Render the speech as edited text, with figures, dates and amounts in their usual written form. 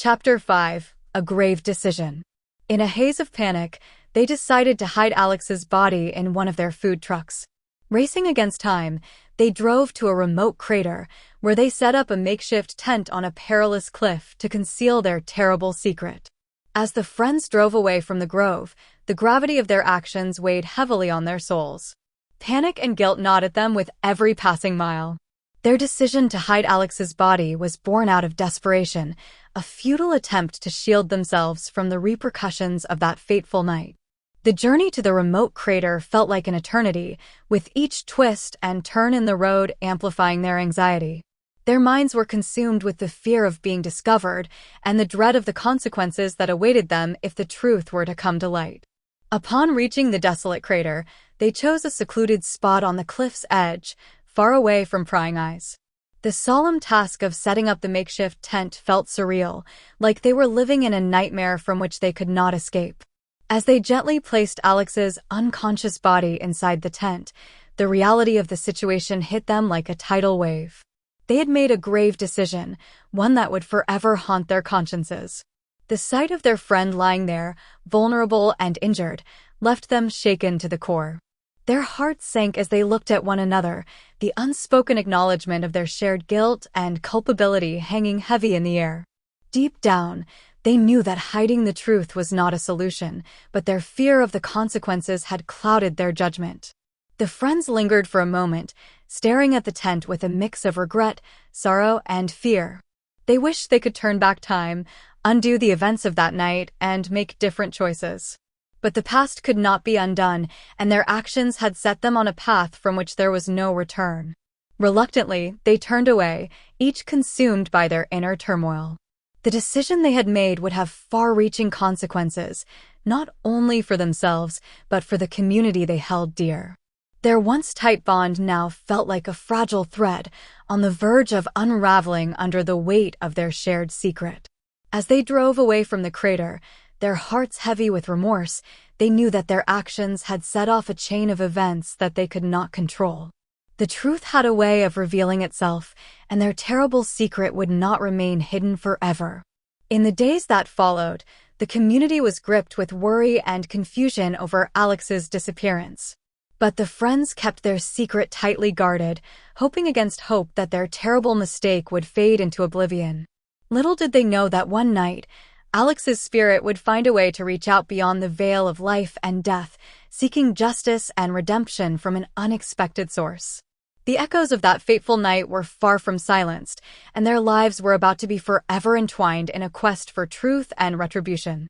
Chapter 5. A Grave Decision. In a haze of panic, they decided to hide Alex's body in one of their food trucks. Racing against time, they drove to a remote crater, where they set up a makeshift tent on a perilous cliff to conceal their terrible secret. As the friends drove away from the grove, the gravity of their actions weighed heavily on their souls. Panic and guilt gnawed at them with every passing mile. Their decision to hide Alex's body was born out of desperation, a futile attempt to shield themselves from the repercussions of that fateful night. The journey to the remote crater felt like an eternity, with each twist and turn in the road amplifying their anxiety. Their minds were consumed with the fear of being discovered and the dread of the consequences that awaited them if the truth were to come to light. Upon reaching the desolate crater, they chose a secluded spot on the cliff's edge, far away from prying eyes. The solemn task of setting up the makeshift tent felt surreal, like they were living in a nightmare from which they could not escape. As they gently placed Alex's unconscious body inside the tent, the reality of the situation hit them like a tidal wave. They had made a grave decision, one that would forever haunt their consciences. The sight of their friend lying there, vulnerable and injured, left them shaken to the core. Their hearts sank as they looked at one another, the unspoken acknowledgement of their shared guilt and culpability hanging heavy in the air. Deep down, they knew that hiding the truth was not a solution, but their fear of the consequences had clouded their judgment. The friends lingered for a moment, staring at the tent with a mix of regret, sorrow, and fear. They wished they could turn back time, undo the events of that night, and make different choices. But the past could not be undone, and their actions had set them on a path from which there was no return. Reluctantly, they turned away, each consumed by their inner turmoil. The decision they had made would have far-reaching consequences, not only for themselves, but for the community they held dear. Their once tight bond now felt like a fragile thread, on the verge of unraveling under the weight of their shared secret. As they drove away from the crater, their hearts heavy with remorse, they knew that their actions had set off a chain of events that they could not control. The truth had a way of revealing itself, and their terrible secret would not remain hidden forever. In the days that followed, the community was gripped with worry and confusion over Alex's disappearance. But the friends kept their secret tightly guarded, hoping against hope that their terrible mistake would fade into oblivion. Little did they know that one night, Alex's spirit would find a way to reach out beyond the veil of life and death, seeking justice and redemption from an unexpected source. The echoes of that fateful night were far from silenced, and their lives were about to be forever entwined in a quest for truth and retribution.